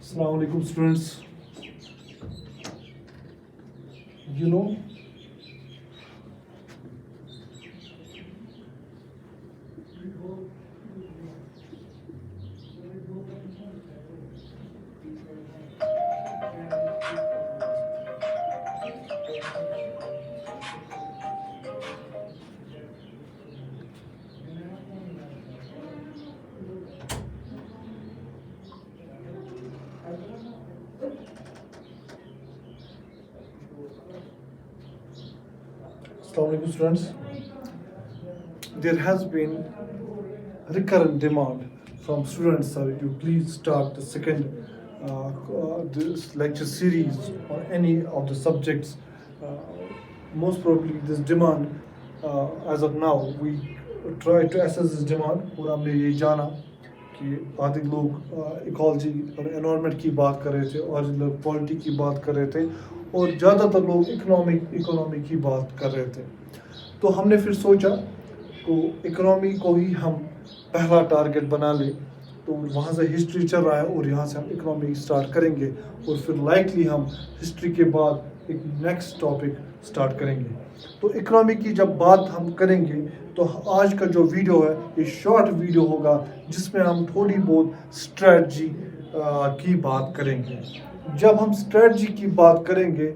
Assalamu alaikum students. You know, Assalamu alaikum students. There has been recurrent demand from students, sir, you please start the second this lecture series on any of the subjects. Uh, Most probably this demand, as of now, we try to assess this demand. और हमने ये जाना कि आधे लोग ecology और environment की बात कर रहे थे और लोग पॉलिटी की बात कर रहे थे और ज़्यादातर लोग इकोनॉमी की बात कर रहे थे. तो हमने फिर सोचा तो इकोनॉमी को ही हम पहला टारगेट बना ले. तो वहाँ से हिस्ट्री चल रहा है और यहाँ से हम इकोनॉमी स्टार्ट करेंगे और फिर लाइकली हम हिस्ट्री के बाद एक नेक्स्ट टॉपिक स्टार्ट करेंगे. तो इकोनॉमी की जब बात हम करेंगे तो आज का जो वीडियो है ये शॉर्ट वीडियो होगा जिसमें हम थोड़ी बहुत स्ट्रेटजी की बात करेंगे. जब हम स्ट्रेटजी की बात करेंगे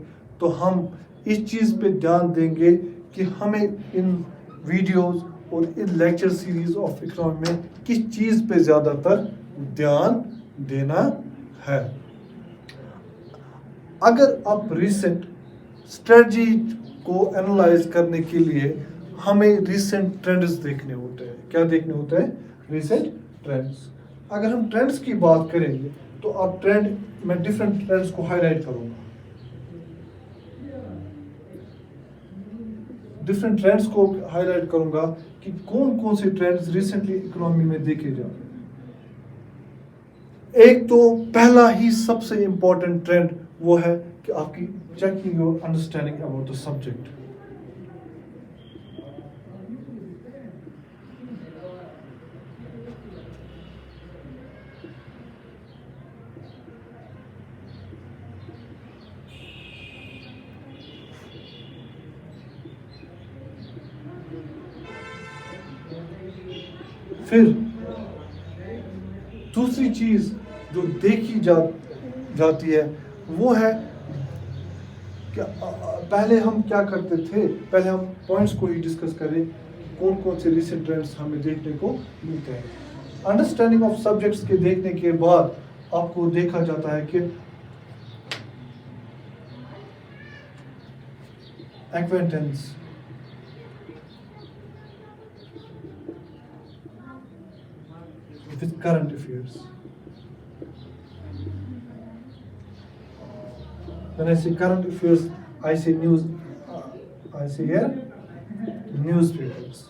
तो हम इस चीज़ पे ध्यान देंगे कि हमें इन वीडियोस और इन लेक्चर सीरीज ऑफ इकोनॉमी में किस चीज़ पे ज़्यादातर ध्यान देना है. अगर आप रिसेंट स्ट्रेटजी को एनालाइज करने के लिए हमें रिसेंट ट्रेंड्स देखने होते हैं. क्या देखने होते हैं? Recent trends. अगर हम ट्रेंड्स की बात करेंगे तो आप ट्रेंड मैं डिफरेंट ट्रेंड्स को हाईलाइट करूंगा. डिफरेंट ट्रेंड्स को हाईलाइट करूंगा कि कौन कौन से ट्रेंड्स रिसेंटली इकोनॉमी में देखे जा रहे हैं. एक तो पहला ही सबसे इंपॉर्टेंट ट्रेंड वो है कि आपकी checking your understanding about the subject. फिर दूसरी चीज जो देखी जाती है वो है कि पहले हम क्या करते थे. पहले हम पॉइंट्स को ही डिस्कस करें कौन कौन से रिसेंट ट्रेंड्स हमें देखने को मिलते हैं. अंडरस्टैंडिंग ऑफ सब्जेक्ट्स के देखने के बाद आपको देखा जाता है कि acquaintance, with current affairs. When I say current affairs, I say news. I say here newspapers.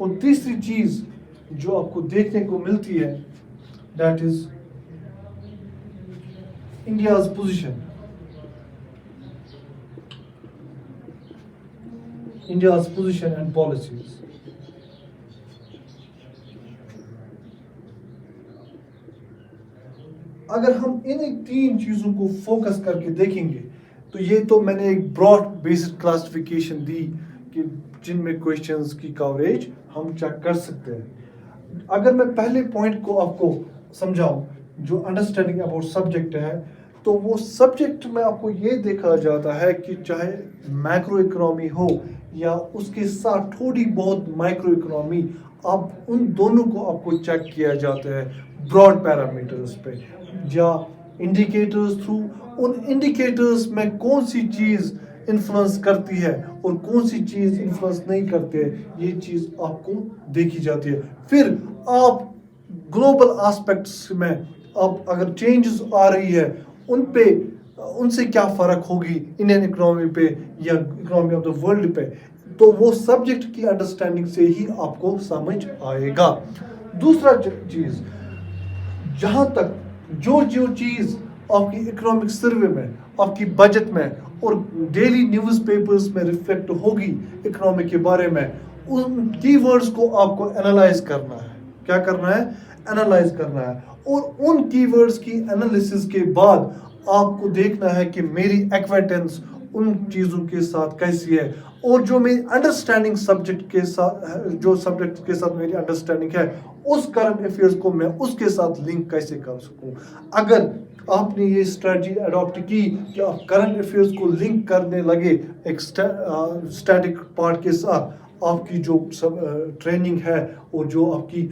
और तीसरी चीज जो आपको देखने को मिलती है that is India's position. India's position and policies. अगर हम इन तीन चीज़ों को फोकस करके देखेंगे तो ये तो मैंने एक ब्रॉड बेसिक क्लासिफिकेशन दी कि जिनमें क्वेश्चंस की कवरेज हम चेक कर सकते हैं. अगर मैं पहले पॉइंट को आपको समझाऊं जो अंडरस्टैंडिंग अबाउट सब्जेक्ट है तो वो सब्जेक्ट में आपको ये देखा जाता है कि चाहे मैक्रो इकोनॉमी हो या उसके साथ थोड़ी बहुत माइक्रो इकोनॉमी, अब उन दोनों को आपको चेक किया जाता है ब्रॉड पैरामीटर्स पे या इंडिकेटर्स थ्रू. उन इंडिकेटर्स में कौन सी चीज़ इन्फ्लुएंस करती है और कौन सी चीज़ इन्फ्लुएंस नहीं करती है ये चीज़ आपको देखी जाती है. फिर आप ग्लोबल एस्पेक्ट्स में अब अगर चेंजेस आ रही है उन पे उनसे क्या फ़र्क होगी इंडियन इकोनॉमी पे या इकोनॉमी ऑफ द वर्ल्ड पे, तो वो सब्जेक्ट की अंडरस्टैंडिंग से ही आपको समझ आएगा. दूसरा चीज़, जहाँ तक जो चीज़ आपकी इकोनॉमिक सर्वे में, आपकी बजट में और डेली न्यूज़पेपर्स में रिफ्लेक्ट होगी इकोनॉमी के बारे में उन कीवर्ड्स को आपको एनालाइज करना है. क्या करना है? एनालाइज करना है. और उन कीवर्ड्स की एनालिसिस के बाद आपको देखना है कि मेरी एक्वेटेंस उन चीज़ों के साथ कैसी है, और जो मेरी अंडरस्टैंडिंग सब्जेक्ट के साथ, जो सब्जेक्ट के साथ मेरी अंडरस्टैंडिंग है, उस करंट अफेयर्स को मैं उसके साथ लिंक कैसे कर सकूं. अगर आपने ये स्ट्रेटजी अडॉप्ट की कि आप करंट अफेयर्स को लिंक करने लगे एक स्टैटिक पार्ट के साथ, आपकी जो ट्रेनिंग है और जो आपकी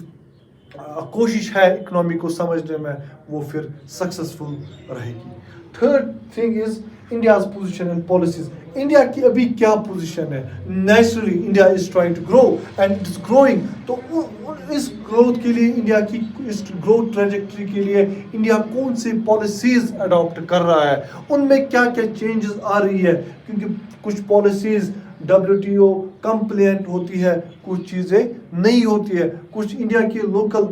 कोशिश है इकोनॉमी को समझने में, वो फिर सक्सेसफुल रहेगी. Third thing is India's position and policies. India की अभी क्या पोजीशन है? Naturally India is trying to grow and it is growing. तो इस ग्रोथ के लिए, इंडिया की इस ग्रोथ ट्रेजेक्टरी के लिए इंडिया कौन सी पॉलिसीज अडॉप्ट कर रहा है, उनमें क्या क्या चेंजेस आ रही है. क्योंकि कुछ पॉलिसीज WTO कंप्लेंट होती है, कुछ चीज़ें नहीं होती है, कुछ इंडिया के लोकल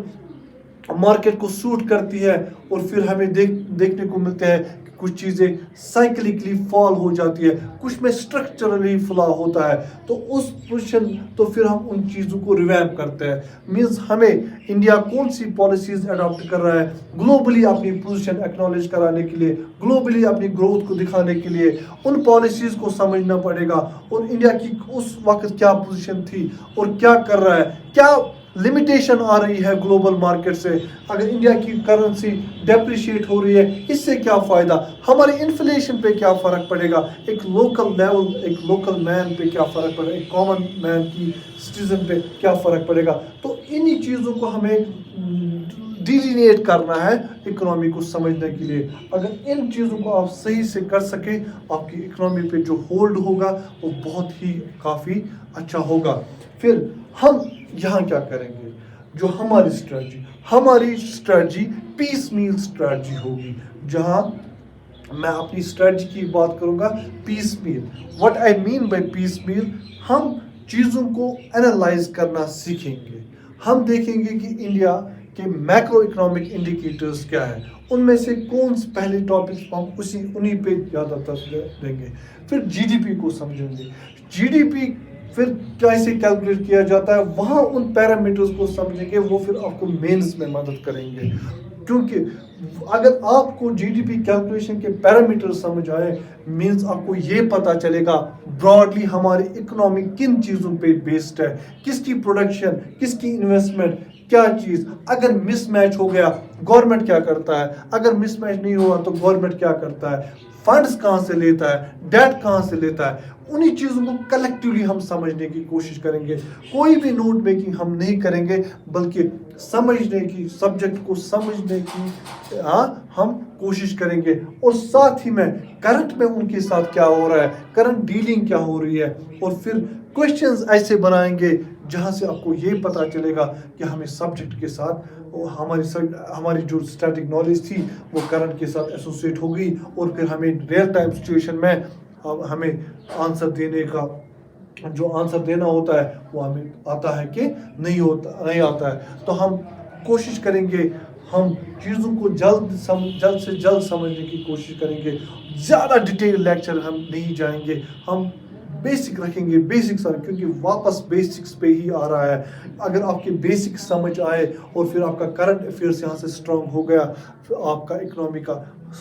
मार्केट को सूट करती है, और फिर हमें देखने को मिलते हैं कुछ चीज़ें साइक्लिकली फॉल हो जाती है, कुछ में स्ट्रक्चरली फ्लॉ होता है. तो उस पोजीशन, तो फिर हम उन चीज़ों को रिवैम्प करते हैं. मीन्स हमें इंडिया कौन सी पॉलिसीज अडॉप्ट कर रहा है ग्लोबली अपनी पोजीशन एक्नॉलेज कराने के लिए, ग्लोबली अपनी ग्रोथ को दिखाने के लिए, उन पॉलिसीज़ को समझना पड़ेगा. और इंडिया की उस वक्त क्या पोजीशन थी और क्या कर रहा है, क्या लिमिटेशन आ रही है ग्लोबल मार्केट से. अगर इंडिया की करेंसी डेप्रिशिएट हो रही है, इससे क्या फ़ायदा, हमारे इन्फ्लेशन पे क्या फ़र्क पड़ेगा, एक लोकल लेवल, एक लोकल मैन पे क्या फ़र्क पड़ेगा, एक कॉमन मैन की सिटीजन पे क्या फ़र्क पड़ेगा. तो इन्हीं चीज़ों को हमें डिलीनेट करना है इकोनॉमी को समझने के लिए. अगर इन चीज़ों को आप सही से कर सके, आपकी इकोनॉमी पे जो होल्ड होगा वो बहुत ही काफ़ी अच्छा होगा. फिर हम यहाँ क्या करेंगे, जो हमारी स्ट्रेटजी पीस मील स्ट्रेटजी होगी, जहाँ मैं अपनी स्ट्रेटजी की बात करूँगा piece meal. What I mean by piece meal, हम चीज़ों को एनालाइज करना सीखेंगे. हम देखेंगे कि इंडिया के मैक्रो इकोनॉमिक इंडिकेटर्स क्या है, उनमें से कौन से पहले टॉपिक्स हम उन्हीं पे ज़्यादातर देंगे. फिर GDP को समझेंगे, GDP फिर कैसे कैलकुलेट किया जाता है, वहाँ उन पैरामीटर्स को समझेंगे, वो फिर आपको मेंस में मदद करेंगे. क्योंकि अगर आपको GDP कैलकुलेशन के पैरामीटर समझ आए, मीन्स आपको ये पता चलेगा ब्रॉडली हमारी इकोनॉमी किन चीज़ों पे बेस्ड है, किसकी प्रोडक्शन, किसकी इन्वेस्टमेंट, क्या चीज़. अगर मिसमैच हो गया, गवर्नमेंट क्या करता है, अगर मिसमैच नहीं हुआ तो गवर्नमेंट क्या करता है, फंड्स कहाँ से लेता है, डेट कहाँ से लेता है. उन्हीं चीज़ों को कलेक्टिवली हम समझने की कोशिश करेंगे. कोई भी नोट मेकिंग हम नहीं करेंगे, बल्कि समझने की, सब्जेक्ट को समझने की हम कोशिश करेंगे. और साथ ही में करंट में उनके साथ क्या हो रहा है, करंट डीलिंग क्या हो रही है, और फिर क्वेश्चंस ऐसे बनाएंगे जहाँ से आपको ये पता चलेगा कि हमें सब्जेक्ट के साथ हमारी जो स्टैटिक नॉलेज थी वो करंट के साथ एसोसिएट हो गई, और फिर हमें रियल टाइम सिचुएशन में हमें आंसर देने का, जो आंसर देना होता है वो हमें आता है कि नहीं आता है. तो हम कोशिश करेंगे, हम चीज़ों को जल्द से जल्द समझने की कोशिश करेंगे. ज़्यादा डिटेल लेक्चर हम नहीं जाएंगे, हम बेसिक रखेंगे, बेसिक्स, क्योंकि वापस बेसिक्स पे ही आ रहा है. अगर आपके बेसिक्स समझ आए और फिर आपका करंट अफेयर्स यहाँ से स्ट्रांग हो गया, फिर आपका इकोनॉमी का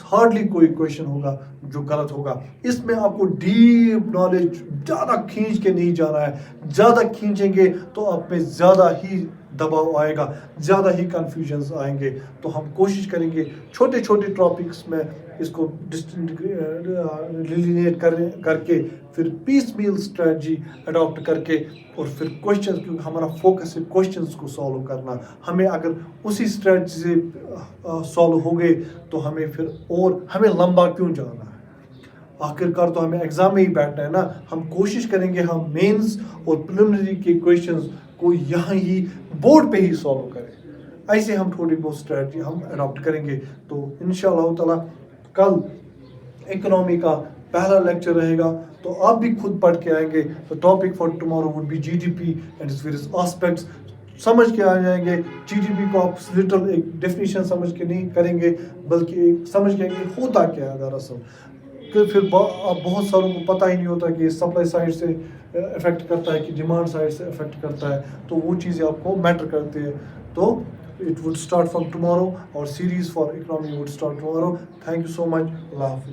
हार्डली कोई क्वेश्चन होगा जो गलत होगा. इसमें आपको डीप नॉलेज ज़्यादा खींच के नहीं जाना है. ज़्यादा खींचेंगे तो आप में ज़्यादा ही दबाव आएगा, ज़्यादा ही कन्फ्यूजन्स आएंगे. तो हम कोशिश करेंगे छोटे छोटे टॉपिक्स में इसको डिलीनेट करके फिर पीस मील स्ट्रेटजी अडॉप्ट करके, और फिर क्वेश्चंस, क्योंकि हमारा फोकस है क्वेश्चंस को सॉल्व करना. हमें अगर उसी स्ट्रेटजी से सॉल्व हो गए तो हमें फिर, और हमें लंबा क्यों जाना है, आखिरकार तो हमें एग्जाम में ही बैठना है ना. हम कोशिश करेंगे हम मेंस और प्रिलिमिनरी के क्वेश्चंस को यहाँ ही बोर्ड पे ही सॉल्व करें. ऐसे हम थोड़ी बहुत स्ट्रेटजी हम अडॉप्ट करेंगे. तो इंशाअल्लाह ताला कल इकोनॉमी का पहला लेक्चर रहेगा, तो आप भी खुद पढ़ के आएंगे. तो topic for tomorrow would be GDP and its various aspects. समझ के आ जाएंगे. GDP को आप लिटल एक डेफिनेशन समझ के नहीं करेंगे, बल्कि एक समझ के आएंगे होता क्या है दरअसल. کہ پھر بہت ساروں کو پتہ ہی نہیں ہوتا کہ سپلائی سائڈ سے افیکٹ کرتا ہے کہ ڈیمانڈ سائڈ سے افیکٹ کرتا ہے. تو وہ چیزیں آپ کو میٹر کرتی ہے. تو it would start from tomorrow. Our series for economy would start tomorrow. Thank you so much. Allah Hafiz.